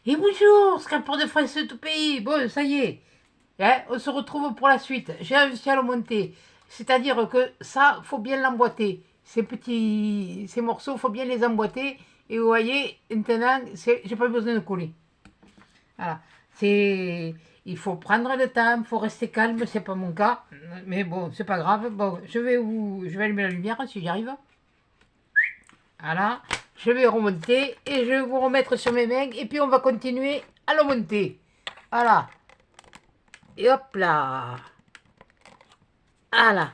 Et bonjour, Scalpeur de France tout pays. Bon, ça y est, hein, on se retrouve pour la suite. J'ai réussi à le monter. C'est-à-dire que ça, faut bien l'emboîter. Ces morceaux, faut bien les emboîter. Et vous voyez, maintenant, j'ai pas besoin de coller. Voilà. Il faut prendre le temps, il faut rester calme, c'est pas mon cas. Mais bon, c'est pas grave. Bon, je vais allumer la lumière si j'y arrive. Voilà. Je vais remonter et je vais vous remettre sur mes mains. Et puis on va continuer à le monter. Voilà. Et hop là. Voilà.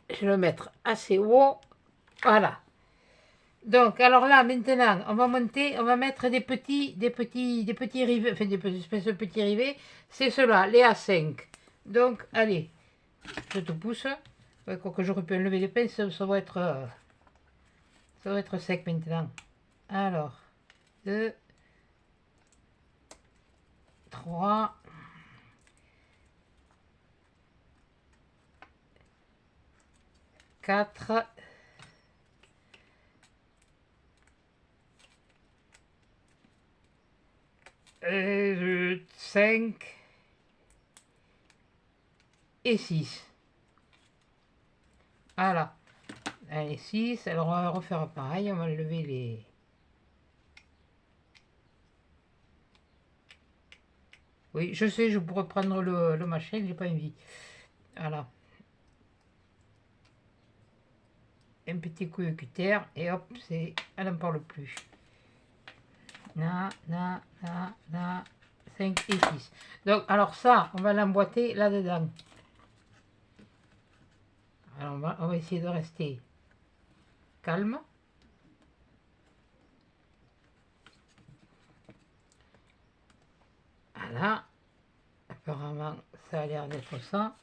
Je vais le mettre assez haut. Voilà. Donc, alors là, maintenant, on va monter, on va mettre des petits rivets, enfin des espèces de petits rivets. C'est ceux-là, les A5. Donc, allez, je te pousse. Ouais, quoi que j'aurais pu enlever les pinces, ça va être sec maintenant. Alors, 2, 3, 4, 5 et 6. Voilà. Allez, 6. Alors, on va refaire pareil. On va lever les... Oui, je sais, je pourrais prendre le machin, il n'est pas envie. Voilà. Un petit coup de cutter et hop, elle n'en parle plus. Na, na, na, na, 5 et 6. Donc, alors ça, on va l'emboîter là-dedans. Alors, on va essayer de rester calme. Voilà. Apparemment, ça a l'air d'être ça.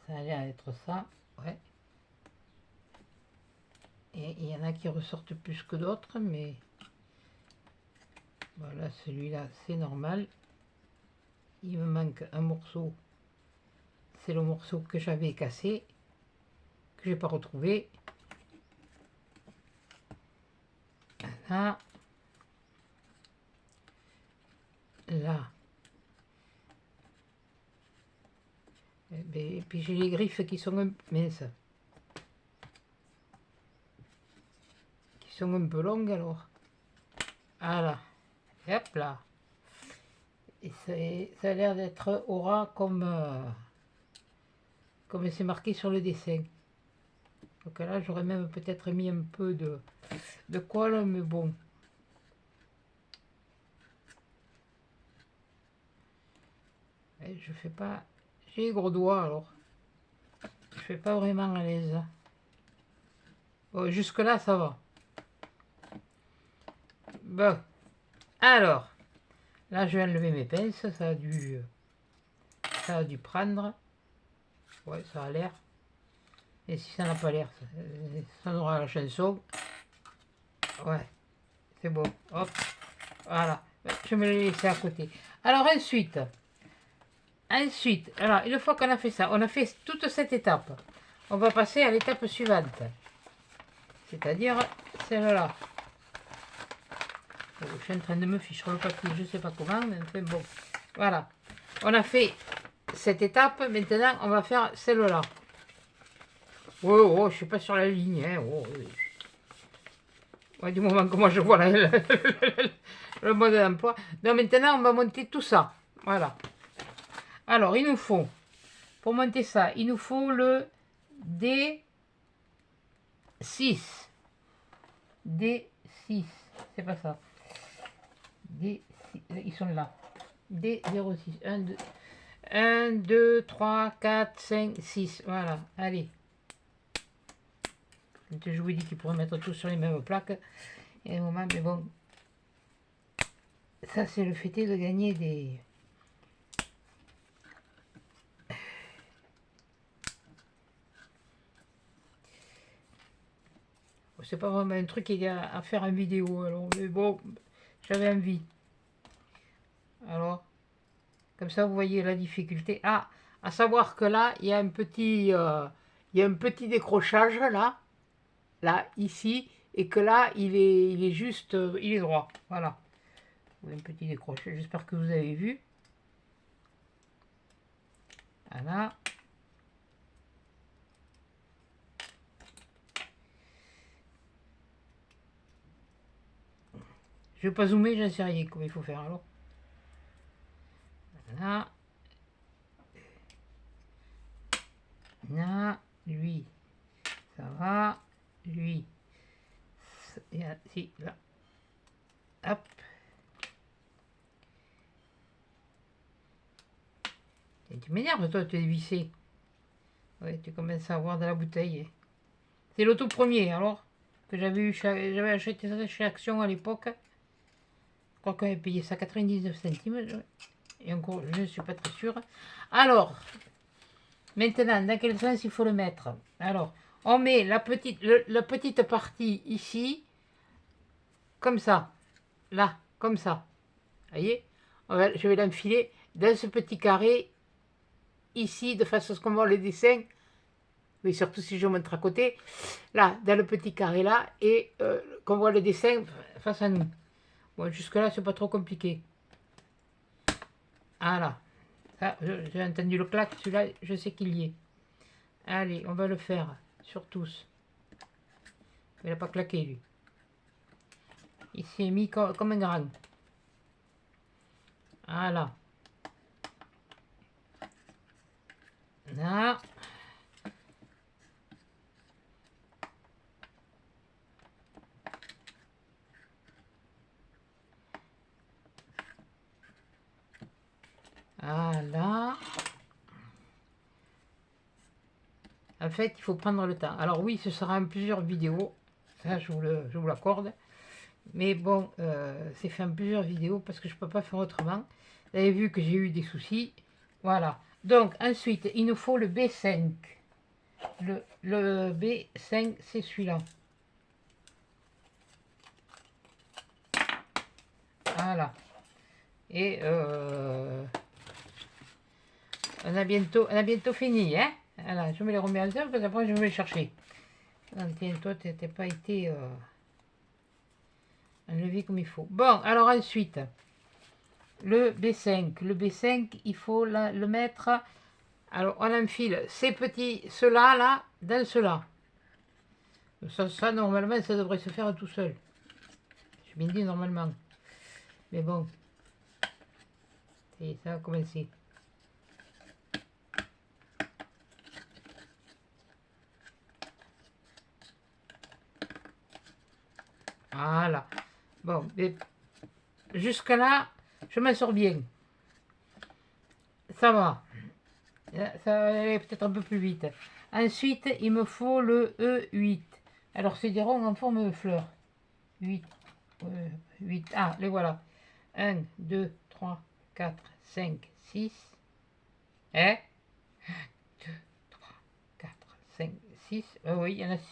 Ça a l'air d'être ça, ouais. Et il y en a qui ressortent plus que d'autres, mais voilà, celui-là, c'est normal. Il me manque un morceau. C'est le morceau que j'avais cassé, que j'ai pas retrouvé. Voilà. Là. Et puis j'ai les griffes qui sont un mince. Qui sont un peu longues alors. Voilà. Et hop là. Et ça a l'air d'être aura comme c'est marqué sur le dessin. Donc là j'aurais même peut-être mis un peu de colle, mais bon. Et je fais pas. J'ai les gros doigts alors. Je fais pas vraiment à l'aise. Bon, jusque là ça va. Bon. Alors. Là je vais enlever mes pinces. Ça a dû prendre. Ouais, ça a l'air. Et si ça n'a pas l'air, ça aura la chanson. Ouais, c'est bon. Hop, voilà. Je me l'ai laissé à côté. Alors ensuite, alors une fois qu'on a fait ça, on a fait toute cette étape. On va passer à l'étape suivante. C'est-à-dire celle-là. Oh, je suis en train de me ficher sur le papier, je ne sais pas comment, mais enfin bon. Voilà. On a fait cette étape, maintenant on va faire celle-là. Oh, oh, je suis pas sur la ligne, hein. Oh, oui. Ouais, du moment que moi je vois le mode d'emploi. Donc maintenant, on va monter tout ça. Voilà. Alors, pour monter ça, il nous faut le D6. D6. C'est pas ça. D6. Ils sont là. D06. 1, 2, 3, 4, 5, 6. Voilà. Allez. Je vous dis qu'ils pourraient mettre tout sur les mêmes plaques. Et un moment, mais bon. Ça, c'est le fait de gagner des... C'est pas vraiment un truc qu'il y a à faire en vidéo, alors, mais bon, j'avais envie. Alors, comme ça, vous voyez la difficulté. Ah, à savoir que là, il y a un petit décrochage, là, ici, et que là, il est juste, il est droit. Voilà. Un petit décroché, j'espère que vous avez vu. Voilà. Je vais pas zoomer, j'en sais rien comment il faut faire alors. Voilà. Là, lui, ça va. Lui, si, là. Hop. Et tu m'énerves, toi, tu es vissé. Ouais, tu commences à avoir de la bouteille. C'est le tout premier, alors, que j'avais acheté ça chez Action à l'époque. Je crois qu'on avait payé ça 99 centimes. Et encore, je ne suis pas très sûre. Alors, maintenant, dans quel sens il faut le mettre? Alors, on met la petite partie ici, comme ça. Là, comme ça. Vous voyez? Je vais l'enfiler dans ce petit carré ici, de façon à ce qu'on voit le dessin. Oui, surtout si je montre à côté. Là, dans le petit carré là, et qu'on voit le dessin face à nous. Bon, jusque-là, c'est pas trop compliqué. Voilà. Ça, j'ai entendu le clac, celui-là, je sais qu'il y est. Allez, on va le faire sur tous. Il n'a pas claqué, lui. Il s'est mis comme un grand. Voilà. Là. Voilà. En fait, il faut prendre le temps. Alors oui, ce sera en plusieurs vidéos. Ça, je vous l'accorde. Mais bon, c'est fait en plusieurs vidéos parce que je ne peux pas faire autrement. Vous avez vu que j'ai eu des soucis. Voilà. Donc, ensuite, il nous faut le B5. Le B5, c'est celui-là. Voilà. Et on a bientôt fini, hein. Voilà, je me les remets en œuvre parce qu'après je vais les chercher. Donc, tiens, toi, tu n'as pas été enlevé comme il faut. Bon, alors ensuite, le B5. Le B5, il faut le mettre. Alors, on enfile ces petits, ceux-là, là, dans ceux-là. Ça, normalement, ça devrait se faire tout seul. J'ai bien dit normalement. Mais bon, ça va commencer. Voilà. Bon, jusque là, je m'en sors bien. Ça va. Ça va aller peut-être un peu plus vite. Ensuite, il me faut le E8. Alors, c'est des ronds en forme de fleur. 8. 8. Ah, les voilà. 1, 2, 3, 4, 5, 6. Hein? 2, 3, 4, 5, 6. Oui, il y en a 6.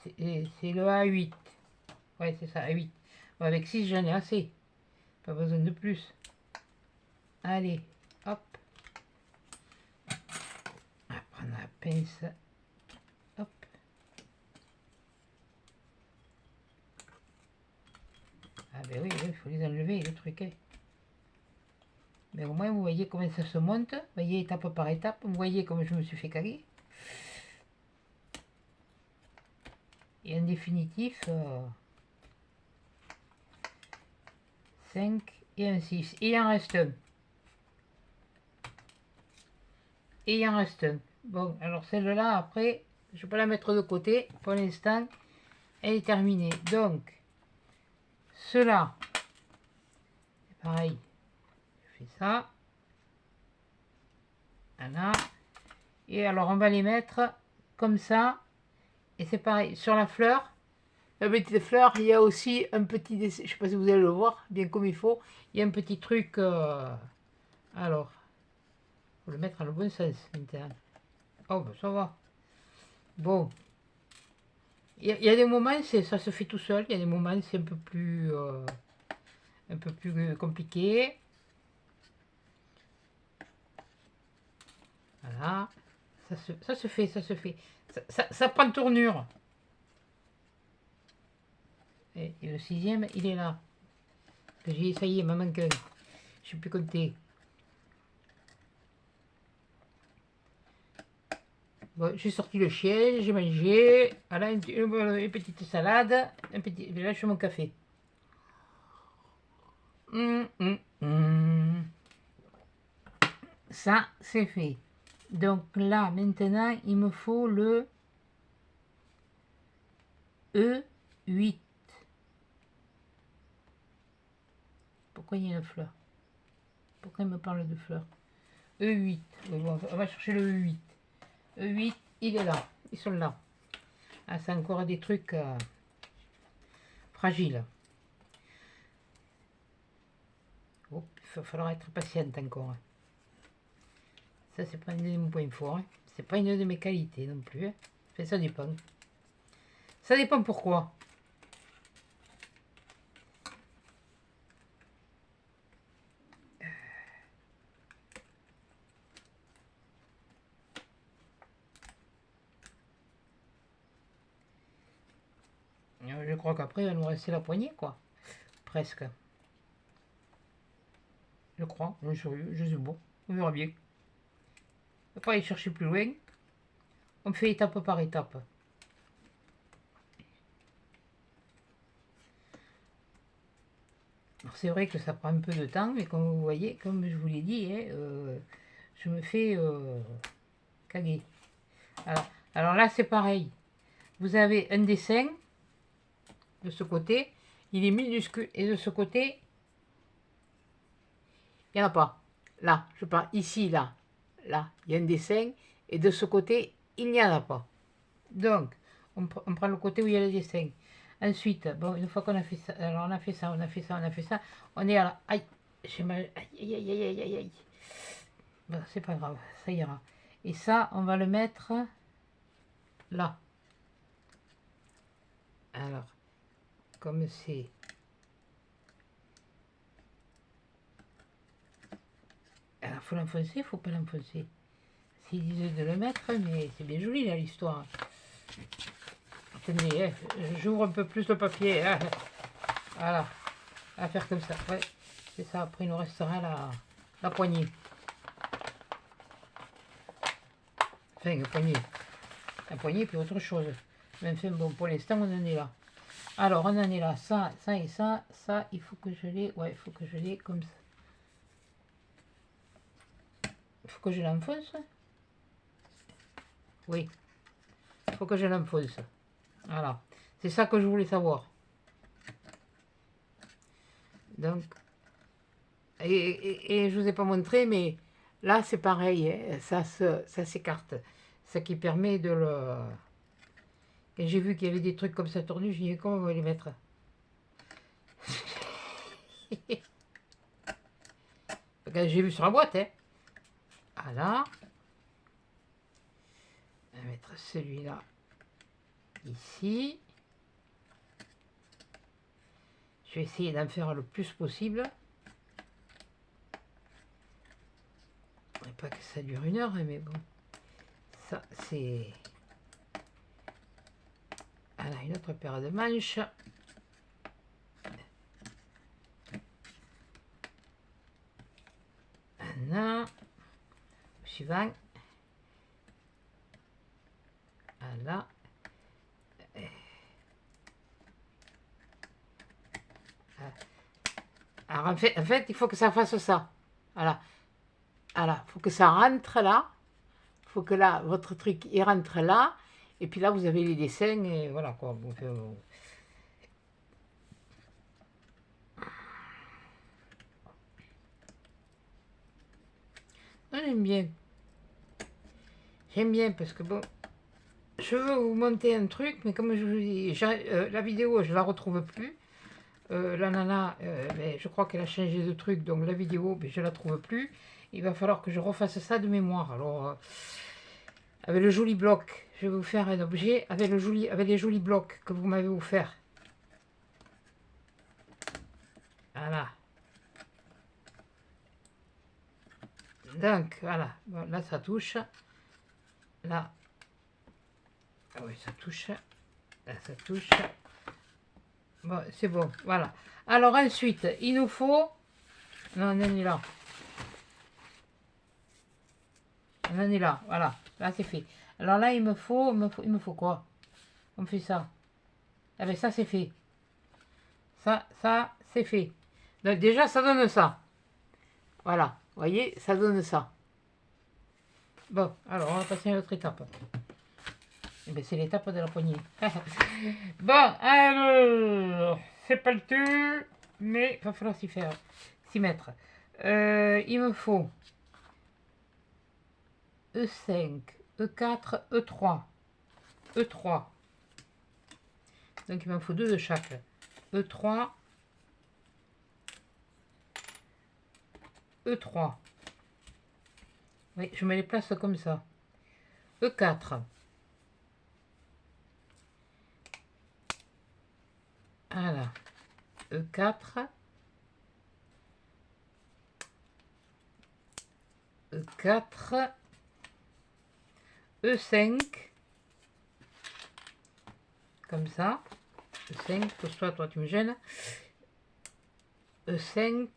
C'est le A8. Ouais, c'est ça, A8. Bon, avec 6, j'en ai assez. Pas besoin de plus. Allez, hop. On va prendre la pince. Hop. Ah ben oui, il faut les enlever, le truc. Hein. Mais au moins, vous voyez comment ça se monte. Vous voyez étape par étape. Vous voyez comme je me suis fait caler. Et en définitif, 5 et un 6. Et il en reste un. Et il en reste un. Bon, alors celle-là, après, je vais pas la mettre de côté. Pour l'instant, elle est terminée. Donc, cela, c'est pareil. Je fais ça. Voilà. Et alors, on va les mettre comme ça. Et c'est pareil. Sur la fleur, la petite fleur, il y a aussi un petit dessin. Je ne sais pas si vous allez le voir bien comme il faut. Il y a un petit truc. Alors, il faut le mettre dans le bon sens maintenant. Oh, ben ça va. Bon. Il y a des moments, ça se fait tout seul. Il y a des moments, c'est un peu plus compliqué. Voilà. Ça se fait. Ça prend tournure. Et le 6e, il est là. J'ai dit, ça y est, il m'en manque un. Je ne sais plus compter. Bon, j'ai sorti le chien, j'ai mangé. Voilà, une petite salade. Là, je fais mon café. Ça, c'est fait. Donc là, maintenant, il me faut le E8. Pourquoi il y a une fleur? Pourquoi il me parle de fleurs? E8. Bon, on va chercher le E8. E8, il est là. Ils sont là. Ah, c'est encore des trucs fragiles. Oh, il va falloir être patiente encore. Ça, c'est pas un de mes points forts. Hein. C'est pas une de mes qualités non plus. Hein. Enfin, ça dépend. Ça dépend pourquoi. Je crois qu'après, il va nous rester la poignée, quoi. Presque. Je crois. Je sais bon. On verra bien. On va pas aller chercher plus loin. On fait étape par étape. C'est vrai que ça prend un peu de temps, mais comme vous voyez, comme je vous l'ai dit, hein, je me fais caguer. Alors là, c'est pareil. Vous avez un dessin de ce côté, il est minuscule, et de ce côté, il n'y en a pas. Là, je parle ici, là, il y a un dessin, et de ce côté, il n'y en a pas. Donc, on prend le côté où il y a le dessin. Ensuite, bon, une fois qu'on a fait ça, alors on a fait ça, on a fait ça, on a fait ça, on est à la... Aïe, j'ai mal... Aïe, aïe, aïe, aïe, aïe, aïe. Bon, c'est pas grave, ça ira. Et ça, on va le mettre là. Alors, comme c'est... Alors, faut l'enfoncer, faut pas l'enfoncer. S'ils disent de le mettre, mais c'est bien joli là l'histoire. Attendez, hein, j'ouvre un peu plus le papier. Hein. Voilà, à faire comme ça. Ouais, c'est ça. Après, il nous restera la poignée. Enfin, la poignée. La poignée, puis autre chose. Mais enfin, bon, pour l'instant, on en est là. Alors, on en est là. Ça, ça et ça. Ça, il faut que je l'ai. Ouais, il faut que je l'ai comme ça. Il faut que je l'enfonce. Oui. Il faut que je l'enfonce. Voilà. C'est ça que je voulais savoir. Donc, et je ne vous ai pas montré, mais là, c'est pareil. Hein, ça s'écarte. Ce qui permet de le... Et j'ai vu qu'il y avait des trucs comme ça tordus, je dis comment on va les mettre? J'ai vu sur la boîte, hein. Voilà. On va mettre celui-là ici. Je vais essayer d'en faire le plus possible. Pas que ça dure 1 heure, mais bon. Ça, c'est... Voilà, une autre paire de manches. Voilà. Suivant. Voilà. Alors en fait, il faut que ça fasse ça. Voilà. Voilà, il faut que ça rentre là. Il faut que là, votre truc, il rentre là. Et puis là, vous avez les dessins et voilà quoi. Donc, j'aime bien. J'aime bien parce que bon, je veux vous monter un truc, mais comme je vous dis, la vidéo, je la retrouve plus. La nana, ben, je crois qu'elle a changé de truc, donc la vidéo, ben, je la trouve plus. Il va falloir que je refasse ça de mémoire. Alors, avec le joli bloc, je vais vous faire un objet avec les jolis blocs que vous m'avez offert. Voilà. Donc, voilà. Bon, là, ça touche. Là. Ah oui, ça touche. Là, ça touche. Bon, c'est bon, voilà. Alors ensuite, il nous faut... Non, on en est là. On en est là, voilà. Là, c'est fait. Alors là, il me faut quoi? On fait ça. Ah ben ça, c'est fait. Ça, c'est fait. Donc déjà, ça donne ça. Voilà, vous voyez, ça donne ça. Bon, alors on va passer à une autre étape. Eh ben, c'est l'étape de la poignée. Bon, alors, c'est pas le tout, mais il va falloir s'y mettre. Il me faut E5, E4, E3. E3. Donc il m'en faut deux de chaque. E3, E3. Oui, je me les place comme ça. E4. Voilà. E4. E4. E5. Comme ça. E5, pose-toi, toi tu me gênes. E5.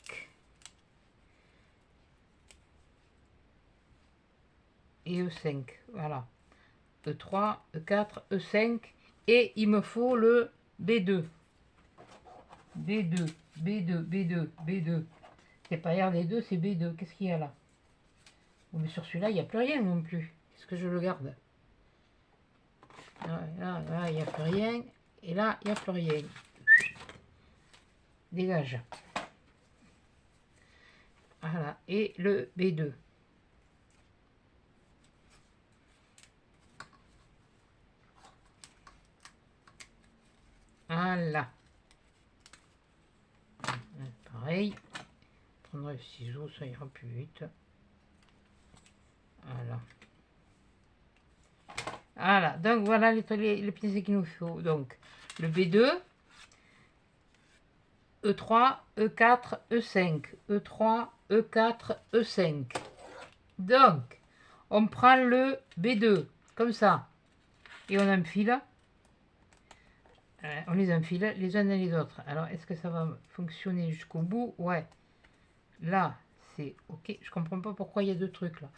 Et E5. Voilà. E3, E4, E5. Et il me faut le B2. B2, B2, B2, B2. C'est pas RD2, c'est B2. Qu'est-ce qu'il y a là? Oh, mais sur celui-là, il n'y a plus rien non plus. Est-ce que je le garde? Là, il n'y a plus rien. Et là, il n'y a plus rien. Dégage. Voilà. Et le B2. Voilà. Pareil. Prendre le ciseau, ça ira plus vite. Voilà. Voilà. Donc voilà les pièces qu'il nous faut. Donc le B2, E3, E4, E5. E3, E4, E5. Donc, on prend le B2, comme ça. Et on enfile. On les enfile les uns dans les autres. Alors, est-ce que ça va fonctionner jusqu'au bout? Ouais. Là, c'est OK. Je comprends pas pourquoi il y a deux trucs là.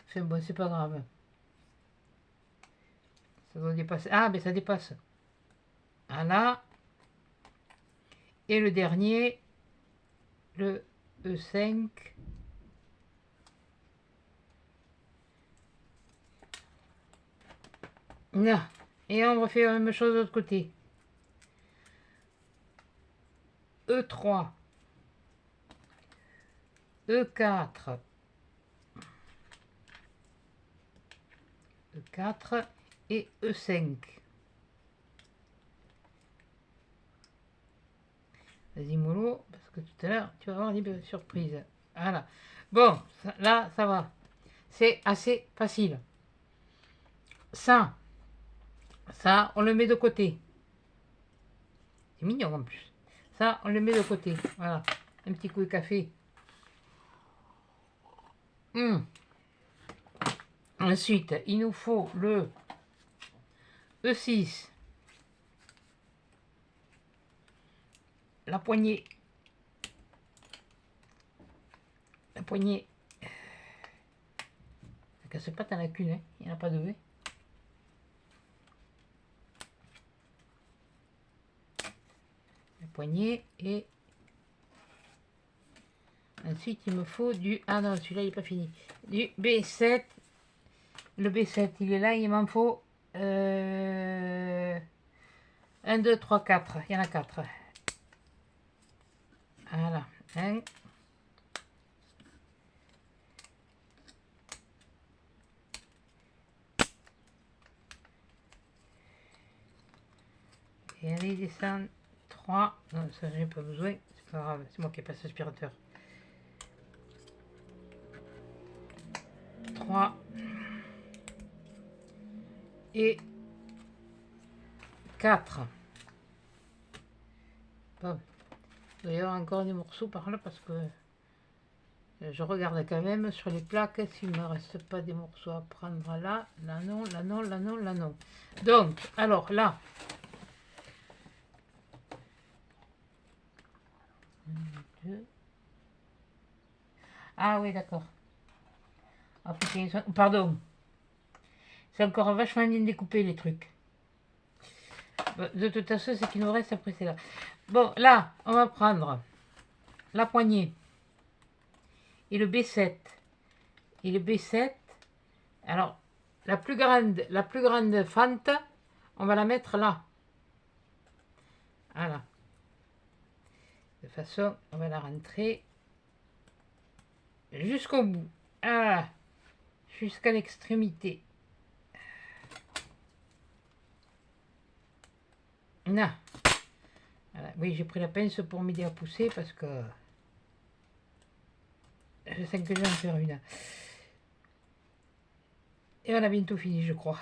Enfin bon, c'est pas grave. Ça doit dépasser. Ah, mais ça dépasse. Voilà. Et le dernier, le E5. Là. Et on va faire la même chose de l'autre côté. E3. E4. E4 et E5. Vas-y mollo, parce que tout à l'heure, tu vas avoir des surprises. Voilà. Bon, là, ça va. C'est assez facile. Ça, on le met de côté. C'est mignon en plus. Ça, on le met de côté. Voilà. Un petit coup de café. Ensuite, il nous faut le E6. La poignée. La poignée. Ça casse pas, t'en as qu'une, hein. Il n'y en a pas deux. Hein. La poignée et... Ensuite, il me faut du... Ah non, celui-là, il n'est pas fini. Du B7. Le B7, il est là, il m'en faut... 1, 2, 3, 4. Il y en a 4. Voilà. 1. Et allez, descendre. 3. Non, ça, j'ai pas besoin. C'est pas grave. C'est moi qui passe l'aspirateur. 3. Et 4. Bon. Il doit y avoir encore des morceaux par là parce que je regarde quand même sur les plaques s'il ne me reste pas des morceaux à prendre là. Là non, là non, là non, là non. Donc, alors là, 2. Ah oui, d'accord. Ah, putain, pardon. C'est encore vachement bien découpé les trucs. Bon, de toute façon, ce qui nous reste après, c'est là. Bon, là, on va prendre la poignée et le B7. Et le B7, alors, la plus grande fente, on va la mettre là. Voilà. De façon, on va la rentrer jusqu'au bout. Ah, jusqu'à l'extrémité. Là. Voilà. Oui, j'ai pris la pince pour m'aider à pousser parce que je sens que je vais en faire une. Et on a bientôt fini, je crois.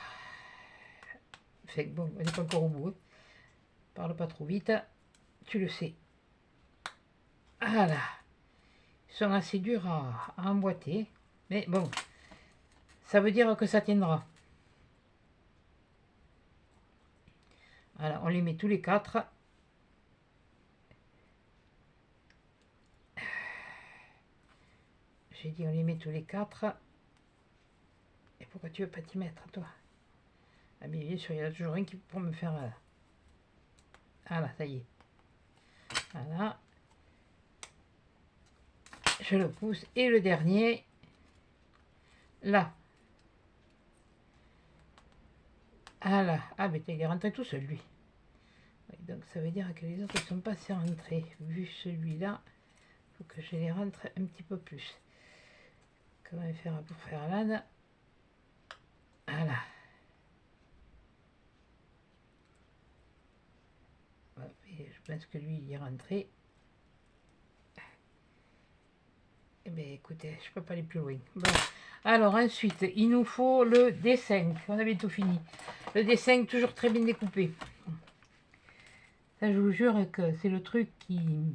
Fait que bon, on n'est pas encore au bout. Hein. Parle pas trop vite, tu le sais. Voilà. Ils sont assez durs à emboîter. Mais bon, ça veut dire que ça tiendra. Voilà, on les met tous les 4. J'ai dit on les met tous les 4. Et pourquoi tu veux pas t'y mettre, toi? Ah mais bien sûr, il y en a toujours un qui pour me faire... Voilà, ça y est. Voilà. Je le pousse. Et le dernier, là. Voilà. Ah, mais il est rentré tout seul, lui. Oui, donc ça veut dire que les autres ne sont pas assez rentrés. Vu celui-là, il faut que je les rentre un petit peu plus. Comment faire pour faire l'âne? Voilà. Et je pense que lui, il est rentré. Eh bien, écoutez, je ne peux pas aller plus loin. Bon. Alors, ensuite, il nous faut le D5. On a bientôt fini. Le D5, toujours très bien découpé. Ça, je vous jure que c'est le truc qui...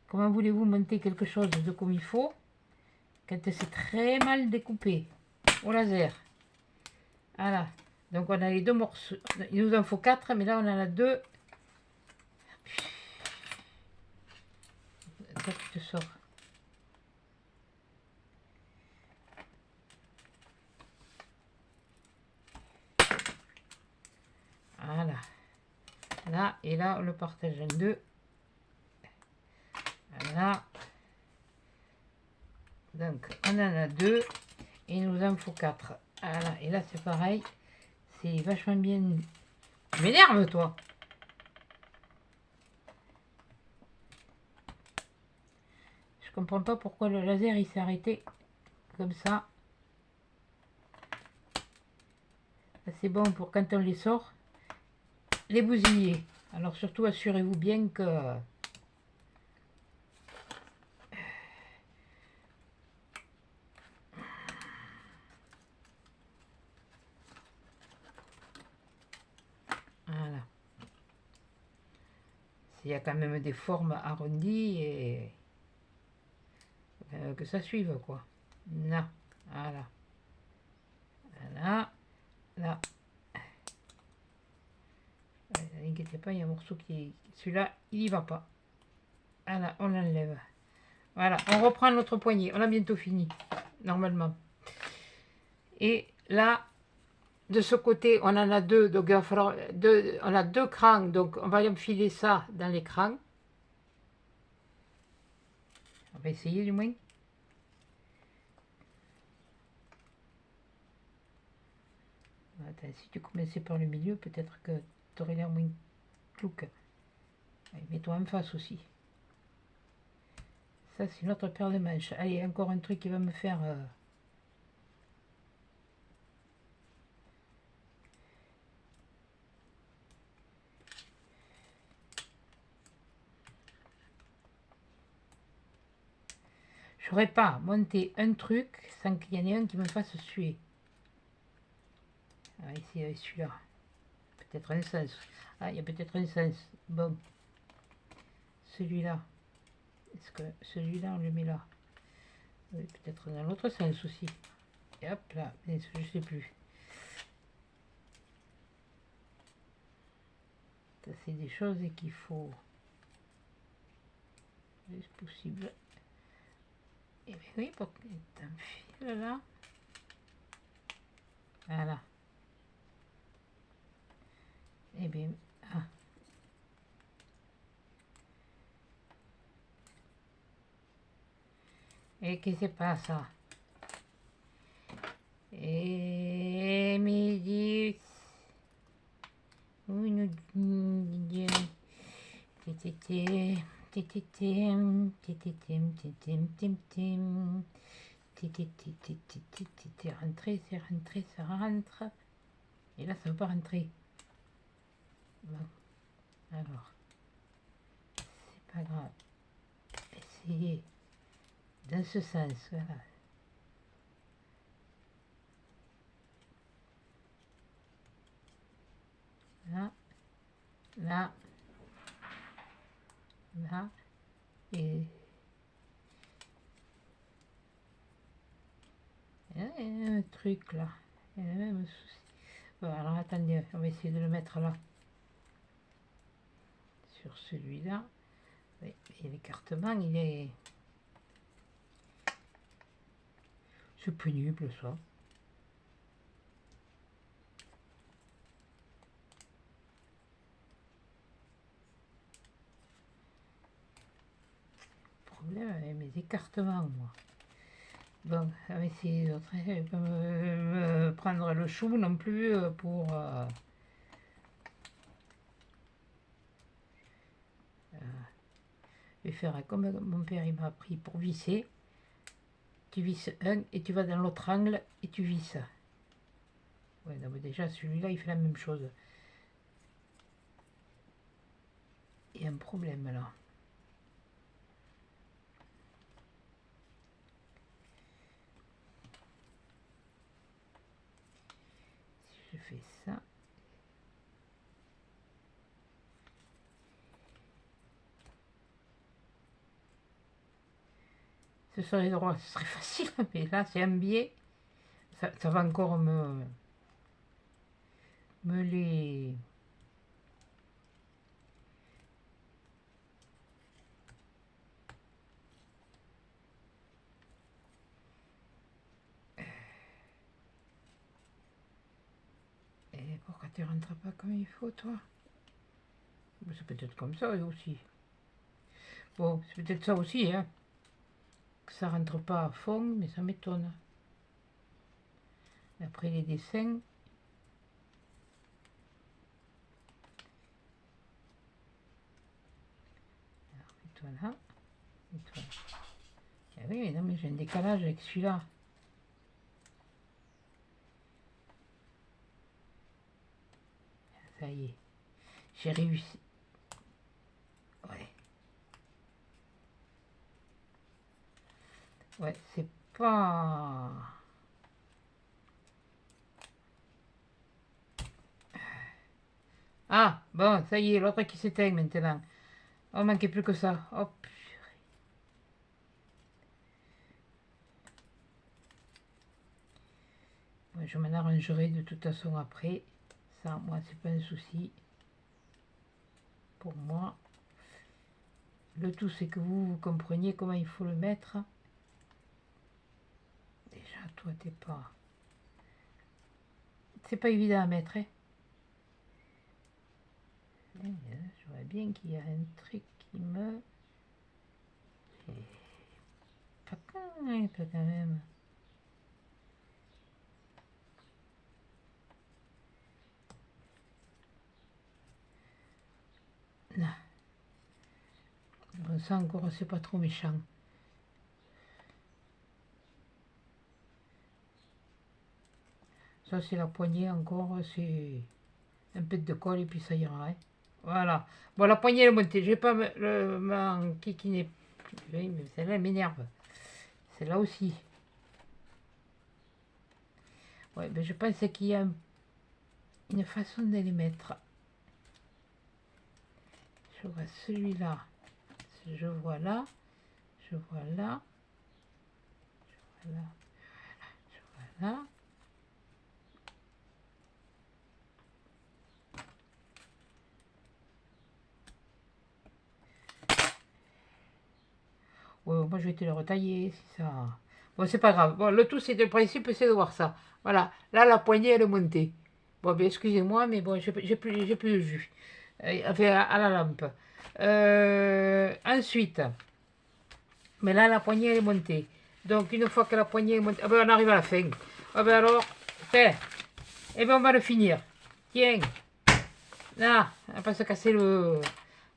Comment voulez-vous monter quelque chose de comme il faut quand c'est très mal découpé au laser? Voilà. Donc, on a les 2 morceaux. Il nous en faut 4, mais là, on en a 2. Ça, tu te sors. Voilà. Là, et là, on le partage en 2. Voilà. Donc, on en a 2. Et il nous en faut 4. Voilà. Et là, c'est pareil. C'est vachement bien... Tu m'énerves, toi. Je comprends pas pourquoi le laser, il s'est arrêté comme ça. C'est bon pour quand on les sort. Les bousiller. Alors, surtout, assurez-vous bien que... Voilà. S'il y a quand même des formes arrondies et que ça suive, quoi. Là, voilà. Voilà. Là. N'inquiétez pas, il y a un morceau qui... Celui-là, il y va pas. Voilà, on l'enlève. Voilà, on reprend notre poignée. On a bientôt fini, normalement. Et là, de ce côté, on en a 2. Donc, il va falloir on a 2 crans. Donc, on va enfiler ça dans les crans. On va essayer du moins. Attends, si tu commençais par le milieu, peut-être que tu aurais l'air moins clouc. Mets-toi en face aussi. Ça, c'est notre paire de manches. Allez, encore un truc qui va me faire... Je n'aurais pas monté un truc sans qu'il y en ait un qui me fasse suer. Ah, ici, avec celui-là. Peut-être un sens. Ah, il y a peut-être un sens. Bon. Celui-là. Est-ce que celui-là, on le met là? Oui, peut-être dans l'autre sens aussi. Et hop là, je sais plus. Ça, c'est des choses qu'il faut, c'est possible. Et bien oui, pour que tu enfiles là. Voilà. Et bien, ah. Et qu'est-ce qui se passe ça? Et midi. Rentrer, c'est rentré, ça rentre. Et là, ça ne veut pas rentrer. Bon, alors, c'est pas grave. Essayez dans ce sens, voilà. Là, là, là, et il y a un truc là, il y a le même souci. Bon, alors attendez, on va essayer de le mettre là, sur celui-là. Oui, et l'écartement, il est... C'est pénible ça. Problème avec mes écartements, moi. Bon, on va essayer d'autres. Je ne vais pas me prendre le chou non plus pour... je vais faire comme mon père il m'a appris pour visser. Tu visses un et tu vas dans l'autre angle et tu visses. Ouais, non, mais déjà celui-là il fait la même chose. Il y a un problème là. Si je fais ça. Ce serait droit, ce serait facile, mais là c'est un biais. Ça va encore me les... Et pourquoi tu rentres pas comme il faut, toi? C'est peut-être comme ça aussi. Bon, c'est peut-être ça aussi, hein. Que ça rentre pas à fond, mais ça m'étonne. Après les dessins... Alors, mets-toi là. Mets-toi là. Ah oui, mais non, mais j'ai un décalage avec celui-là. Ça y est. J'ai réussi. Ouais. Ouais, c'est pas... Ah, bon, ça y est, l'autre qui s'éteint maintenant. Oh, manquait plus que ça. Hop. Ouais, je m'en arrangerai de toute façon après. Ça, moi, c'est pas un souci. Pour moi. Le tout, c'est que vous compreniez comment il faut le mettre. Déjà, toi, t'es pas... C'est pas évident à mettre, hein. Je vois bien qu'il y a un truc qui me... Pas quand même. Non. Bon, ça encore, c'est pas trop méchant. Ça, c'est la poignée encore, c'est un peu de colle et puis ça ira, hein. Voilà. Bon, la poignée est montée. Je vais pas m'enquiquiner. Oui, mais celle-là, elle m'énerve. Celle-là aussi. Ouais, mais je pense qu'il y a une façon de les mettre. Je vois celui-là. Je vois là. Je vois là. Je vois là. Je vois là. moi, je vais te le retailler, c'est ça. Bon, c'est pas grave. Bon, le tout, c'est le principe, c'est de voir ça. Voilà. Là, la poignée, elle est montée. Bon, ben, excusez-moi, mais bon, j'ai plus de jus. Enfin, à la lampe. Ensuite, mais là, la poignée, elle est montée. Donc, une fois que la poignée est montée, ah ben, on arrive à la fin. Ah ben alors, tiens, et ben, on va le finir. Tiens, là, on va pas se casser le...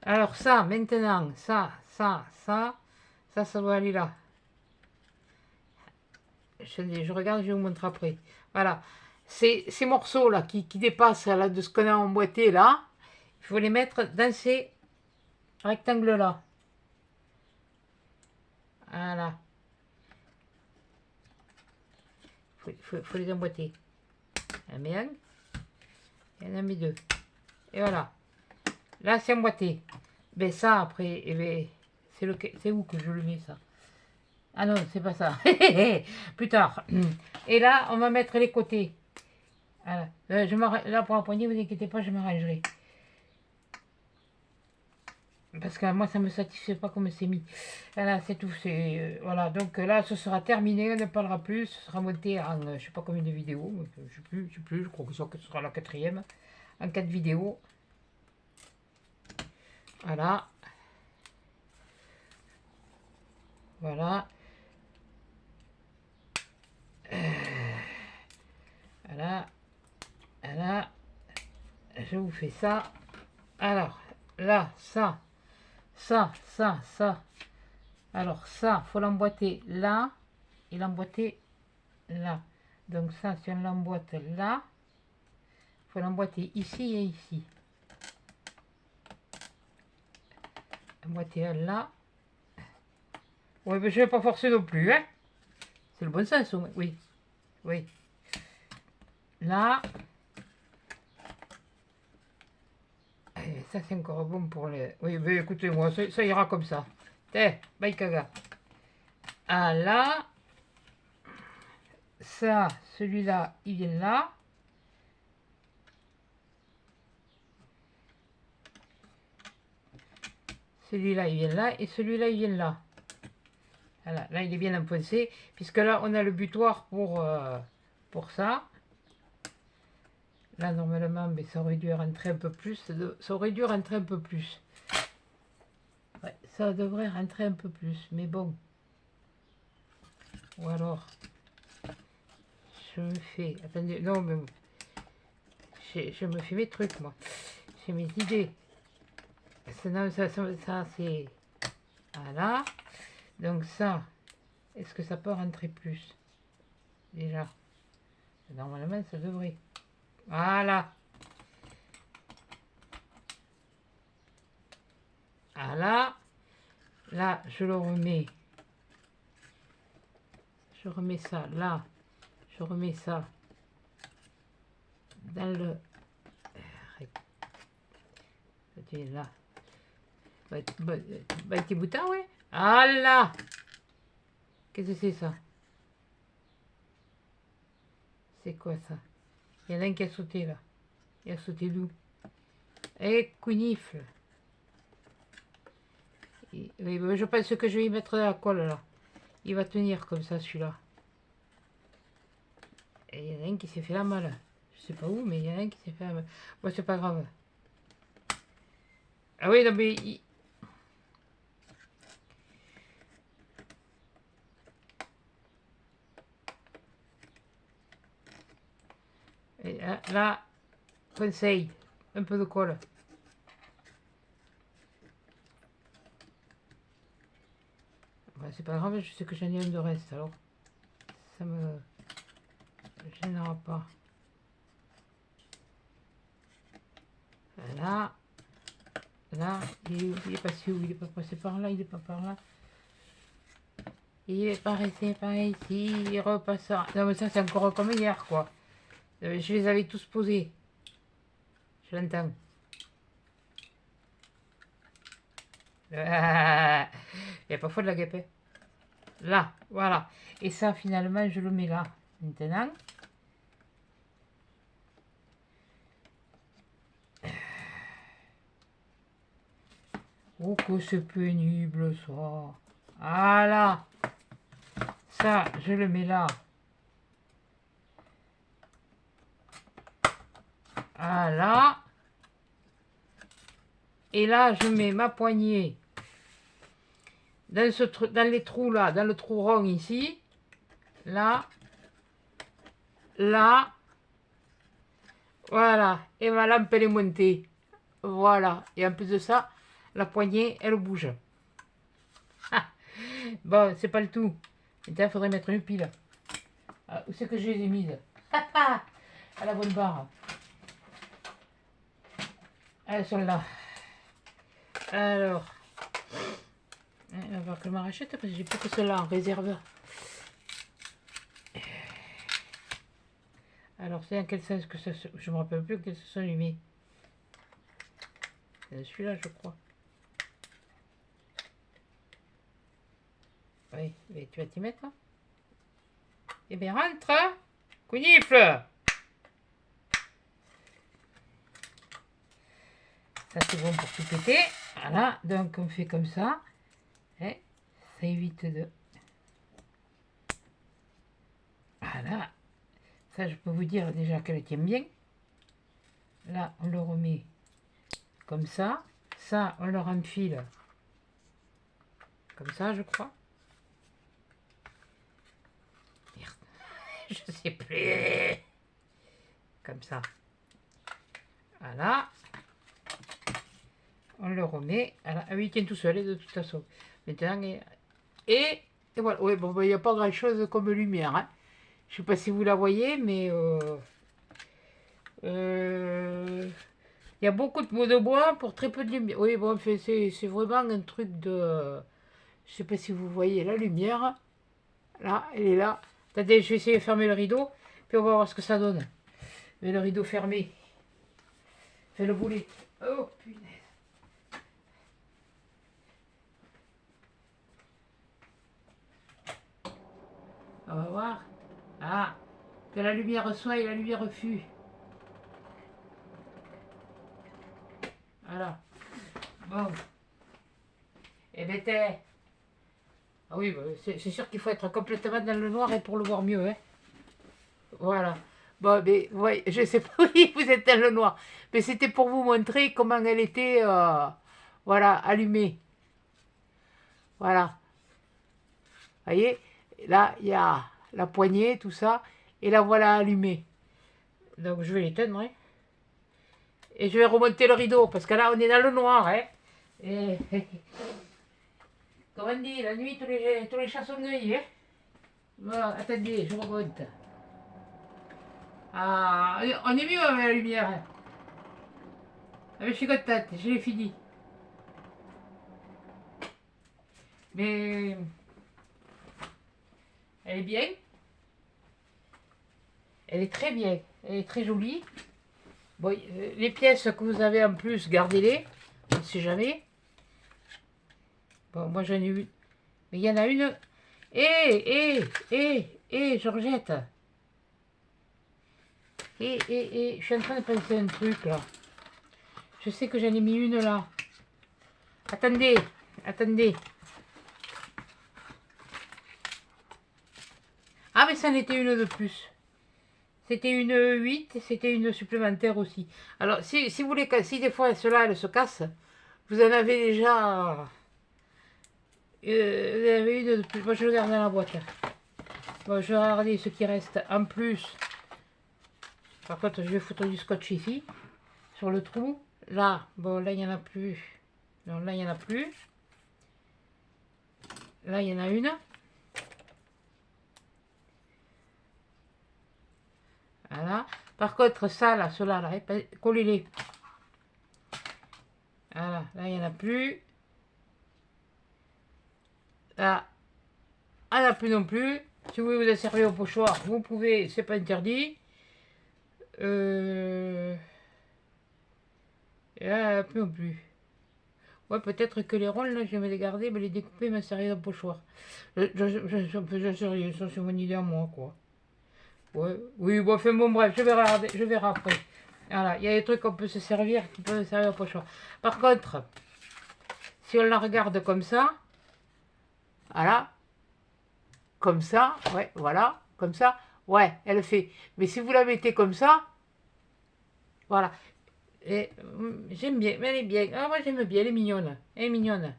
Alors, ça, maintenant, ça doit aller là. Je regarde, je vais vous montrer après. Voilà. Ces morceaux-là qui dépassent là, de ce qu'on a emboîté là, il faut les mettre dans ces rectangles-là. Voilà. Faut les emboîter. Il y en met un, il y en a mis deux. Et voilà. Là, c'est emboîté. Ben ça, après, eh ben, c'est où que je le mets, ça? Ah non, c'est pas ça. Plus tard. Et là, on va mettre les côtés. Voilà. Là, pour la poignée, vous inquiétez pas, je m'arrangerai. Parce que moi, ça me satisfait pas comme c'est mis. Voilà, c'est tout. Voilà, donc là, ce sera terminé. On ne parlera plus. Ce sera monté en, je sais pas combien de vidéos. Je sais plus. Je crois que ce sera la quatrième. En 4 vidéos. Voilà. Voilà. Voilà. Voilà. Je vous fais ça. Alors, là, ça. Ça. Alors, ça, faut l'emboîter là. Et l'emboîter là. Donc ça, si on l'emboîte là, il faut l'emboîter ici et ici. Emboîter là. Oui, mais je ne vais pas forcer non plus, hein. C'est le bon sens, oui. Oui. Là. Et ça, c'est encore bon pour les... Oui, mais écoutez-moi, ça ira comme ça. Tiens, bye caga. Ah là. Ça, celui-là, il vient là. Celui-là, il vient là. Et celui-là, il vient là. Voilà, là, il est bien enfoncé. Puisque là, on a le butoir pour ça. Là, normalement, mais ça aurait dû rentrer un peu plus. Ça aurait dû rentrer un peu plus. Ouais, ça devrait rentrer un peu plus. Mais bon. Ou alors, je me fais... Attendez, non, mais... Je me fais mes trucs, moi. J'ai mes idées. Ça c'est... Voilà. Donc ça, est-ce que ça peut rentrer plus? Déjà. Normalement, ça devrait. Voilà. Voilà. Là, je le remets. Je remets ça là. Je remets ça dans le... Là. Petit bouton, ouais. Ah là. Qu'est-ce que c'est ça? C'est quoi ça? Il y en a un qui a sauté là. Il a sauté d'où? Et counifle. Oui, je pense que je vais y mettre la colle là. Il va tenir comme ça celui-là. Et il y en a un qui s'est fait la malle. Je sais pas où, mais il y en a un qui s'est fait la malle. Bon, c'est pas grave. Ah oui, non mais... Et là, conseil, un peu de colle. Bah, c'est pas grave, je sais que j'en ai un de reste, alors ça me gênera pas. Voilà. Là, il est passé où? Il est pas passé par là, il est pas par là. Il est pas resté par ici, il repassera. Non mais ça c'est encore comme hier quoi. Je les avais tous posés. Je l'entends. Il n'y a pas fois de la guêpe. Là, voilà. Et ça finalement je le mets là. Maintenant. Oh que c'est pénible ça. Voilà. Ça, je le mets là. Voilà. Et là, je mets ma poignée dans les trous là, dans le trou rond ici. Là. Là. Voilà. Et ma lampe, elle est montée. Voilà. Et en plus de ça, la poignée, elle bouge. Ah. Bon, c'est pas le tout. Maintenant, il faudrait mettre une pile. Ah, où c'est que je les ai mises? À la bonne barre. Elles sont là. Alors, on va voir que je m'en rachète parce que j'ai plus que cela en réserve. Alors, c'est dans quel sens que ça se... Je me rappelle plus qu'elles se sont allumées. C'est celui-là, je crois. Oui, mais tu vas t'y mettre, hein? Eh bien, rentre, hein, Counifle. Ça, c'est bon pour tout péter. Voilà, donc on fait comme ça. Et ça évite de... Voilà. Ça, je peux vous dire déjà qu'elle tient bien. Là, on le remet comme ça. Ça, on le renfile comme ça, je crois. Merde. Je sais plus. Comme ça. Voilà. On le remet. Ah oui, il tient tout seul, de toute façon. Maintenant, et voilà. Oui, bon, il n'y a pas grand-chose comme lumière. Hein. Je ne sais pas si vous la voyez, mais il y a beaucoup de mots de bois pour très peu de lumière. Oui, bon, c'est vraiment un truc de... Je ne sais pas si vous voyez la lumière. Là, elle est là. Attendez, je vais essayer de fermer le rideau, puis on va voir ce que ça donne. Mais le rideau fermé. Fais le boulet. Oh, punaise. On va voir. Ah, que la lumière soit et la lumière fût. Voilà. Bon. Et bien, ah oui, bah, c'est sûr qu'il faut être complètement dans le noir et pour le voir mieux. Hein. Voilà. Bon, mais ouais, je sais pas, oui, vous êtes dans le noir. Mais c'était pour vous montrer comment elle était, voilà, allumée. Voilà. Vous voyez, là, il y a la poignée, tout ça. Et la voilà allumée. Donc, je vais l'éteindre. Hein. Et je vais remonter le rideau, parce que là, on est dans le noir. Hein. Et... Comme on dit, la nuit, tous les chats sont gris. Hein. Bon, attendez, je remonte. Ah, on est mieux avec la lumière. Hein. Ah, mais je suis contente, je l'ai fini. Mais elle est bien. Elle est très bien. Elle est très jolie. Bon, les pièces que vous avez en plus, gardez-les. On ne sait jamais. Bon, moi j'en ai une. Mais il y en a une. Georgette. Je suis en train de penser un truc là. Je sais que j'en ai mis une là. Attendez. Ah, mais ça en était une de plus. C'était une 8 et c'était une supplémentaire aussi. Alors, si vous voulez, si des fois cela elle se casse, vous en avez déjà. Vous en avez une de plus. Moi, je le garde dans la boîte. Bon, je vais regarder ce qui reste en plus. Par contre, je vais foutre du scotch ici, sur le trou. Là, bon, là, il n'y en a plus. Non, là, il n'y en a plus. Là, il y en a une. Voilà. Par contre, ça, là, ceux-là, là, collez-les. Voilà, là, il n'y en a plus. Là, il n'y en a plus non plus. Si vous voulez vous en servir au pochoir, vous pouvez, c'est pas interdit. Et là, il n'y en a plus non plus. Ouais, peut-être que les ronds, là, je vais les garder, mais les découper, me servir au pochoir. Je sais rien, ça c'est mon idée à moi, quoi. Ouais, oui, bon, enfin, bon, bref, je verrai après. Voilà, il y a des trucs qu'on peut se servir, qui peuvent se servir au pochoir. Par contre, si on la regarde comme ça, Voilà. Comme ça. Ouais, voilà. Comme ça. Ouais, elle fait. Mais si vous la mettez comme ça, voilà. Et j'aime bien. Elle est bien. Ah, moi, j'aime bien. Elle est mignonne. Elle est mignonne.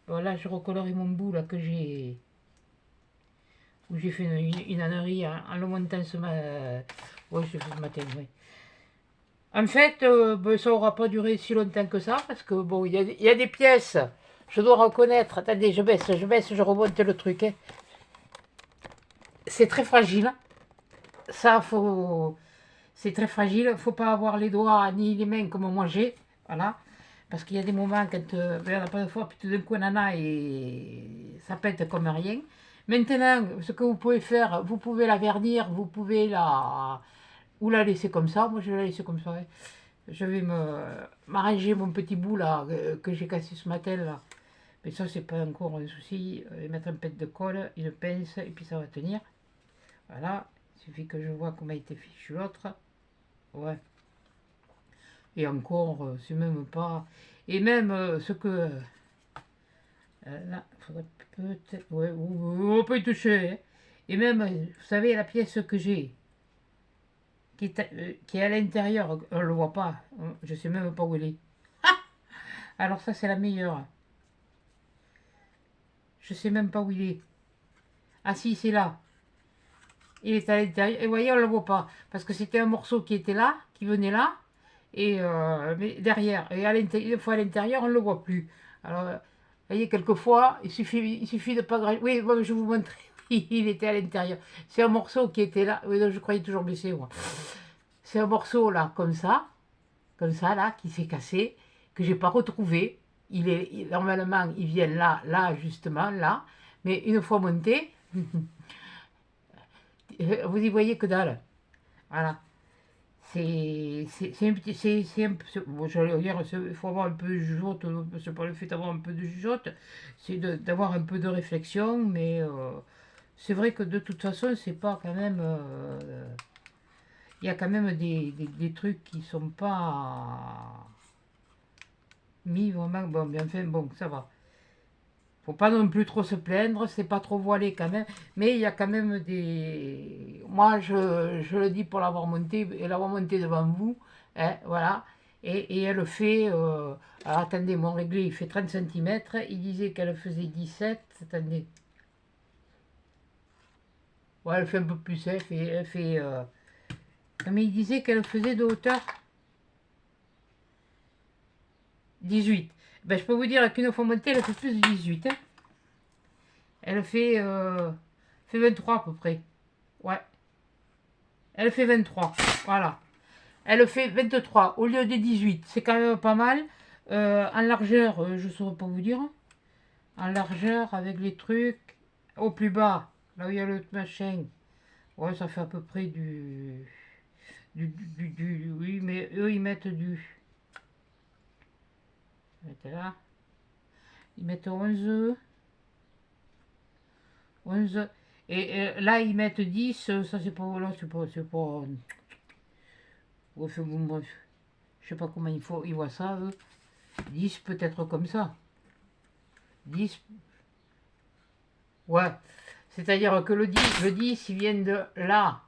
Voilà, je recolorie mon bout là que j'ai. Où j'ai fait une ânerie en le montant ce matin. Ouais, je fait ce matin, oui. En fait, ben, ça n'aura pas duré si longtemps que ça, parce que bon, il y a des pièces, je dois reconnaître. Attendez, je baisse, je remonte le truc. Hein. C'est très fragile. Ça, faut. C'est très fragile. Faut pas avoir les doigts ni les mains comme moi j'ai. Voilà. Parce qu'il y a des moments quand ben, on n'a pas de fois, puis tout d'un coup, on en a et ça pète comme rien. Maintenant, ce que vous pouvez faire, vous pouvez la vernir, vous pouvez la. Ou la laisser comme ça. Moi, je vais la laisser comme ça. Ouais. Je vais m'arranger mon petit bout là que j'ai cassé ce matin là. Mais ça, c'est pas encore un souci. Mettre un pet de colle, une pince, et puis ça va tenir. Voilà. Il suffit que je vois comment a été fichu l'autre. Ouais. Et encore, c'est même pas. Et même ce que. Là, il faudrait peut-être. Ouais, on peut y toucher. Hein. Et même, vous savez, la pièce que j'ai, qui est à l'intérieur, on ne le voit pas. Je sais même pas où elle est. Alors, ça, c'est la meilleure. Je sais même pas où il est. Ah, si, c'est là. Il est à l'intérieur. Et vous voyez, on ne le voit pas. Parce que c'était un morceau qui était là, qui venait là. Et mais derrière. Et une fois à l'intérieur, on ne le voit plus. Alors, vous voyez, quelquefois, il suffit de pas. Oui, bon, je vais vous montrer. Il était à l'intérieur. C'est un morceau qui était là. Oui, non, je croyais toujours baisser, moi. C'est un morceau là, comme ça là, qui s'est cassé, que j'ai pas retrouvé. Normalement, il vient là, là justement, là. Mais une fois monté, vous y voyez que dalle. Voilà. C'est un petit, bon, j'allais dire, il faut avoir un peu de jugeote, c'est pas le fait d'avoir un peu de jugeote, c'est d'avoir un peu de réflexion, mais c'est vrai que de toute façon, c'est pas quand même. Il y a quand même des trucs qui sont pas mis vraiment. Bon, bien fait, bon, ça va. Faut pas non plus trop se plaindre, c'est pas trop voilé quand même, mais il y a quand même des. Moi, je le dis pour l'avoir monté, et l'avoir monté devant vous, hein, voilà. Et elle fait. Alors attendez, mon réglé il fait 30 cm, il disait qu'elle faisait 17, attendez. Ouais, elle fait un peu plus, mais il disait qu'elle faisait de hauteur 18. Ben, je peux vous dire qu'une fois montée, elle fait plus de 18. Hein. Elle fait 23 à peu près. Ouais. Elle fait 23. Voilà. Elle fait 23 au lieu de 18. C'est quand même pas mal. En largeur, je ne saurais pas vous dire. En largeur, avec les trucs. Au plus bas, là où il y a le machin. Ouais, ça fait à peu près oui, mais eux, ils mettent du. Là. Ils mettent 11. Et là, ils mettent 10. Ça, c'est pas. Là, c'est pas. C'est pas. Bref, bon, bref. Je sais pas comment ils voient ça, eux. 10 peut-être comme ça. 10. Ouais. C'est-à-dire que le 10 il vient de là.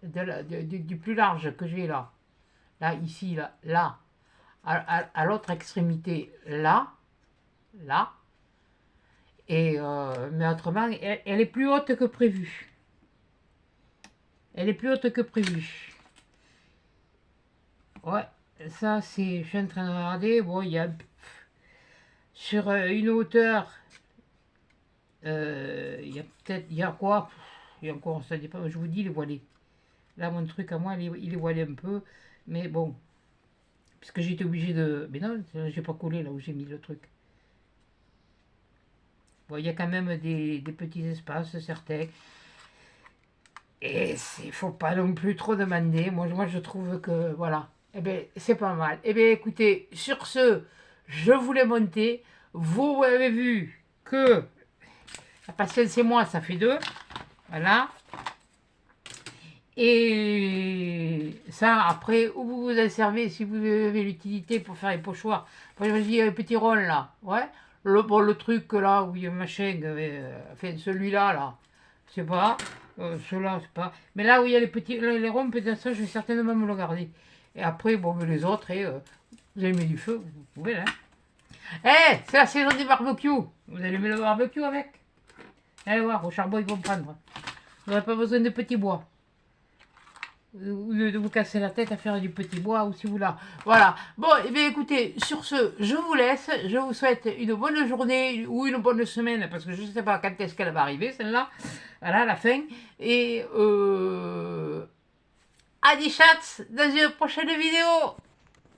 Du plus large que j'ai là. Là, ici, là. Là. À l'autre extrémité, là. Là. Et, mais autrement, elle est plus haute que prévu. Elle est plus haute que prévu. Ouais. Ça, c'est. Je suis en train de regarder. Bon, il y a. Sur une hauteur. Il y a peut-être. Il y a quoi? Il y a encore, ça dépend. Je vous dis, les voilés. Là, mon truc à moi, il est voilé un peu. Mais bon. Puisque j'étais obligé de. Mais non, j'ai pas collé là où j'ai mis le truc. Bon, il y a quand même des petits espaces, certains. Et il faut pas non plus trop demander. Moi, je trouve que. Voilà. Eh bien, c'est pas mal. Eh bien, écoutez, sur ce, je voulais monter. Vous avez vu que la patience et moi, ça fait deux. Voilà. Et ça, après, où vous vous en servez, si vous avez l'utilité pour faire les pochoirs. Moi, je dis un petit rôle là. Ouais. le truc là, où il y a machin, enfin celui-là, là, je sais pas, celui-là, je sais pas. Mais là où il y a les petits, les ronds, peut-être ça, je vais certainement me le garder. Et après, bon, mais les autres, vous allez mettre du feu, vous pouvez, hein. C'est la saison des barbecues. Vous allez mettre le barbecue avec. Allez voir, au charbon, ils vont prendre. Vous n'aurez pas besoin de petits bois. Ou de vous casser la tête à faire du petit bois ou si vous là. Voilà. Bon, et bien écoutez, sur ce, je vous laisse. Je vous souhaite une bonne journée ou une bonne semaine parce que je ne sais pas quand est-ce qu'elle va arriver, celle-là. Voilà, la fin. Et à des chats dans une prochaine vidéo.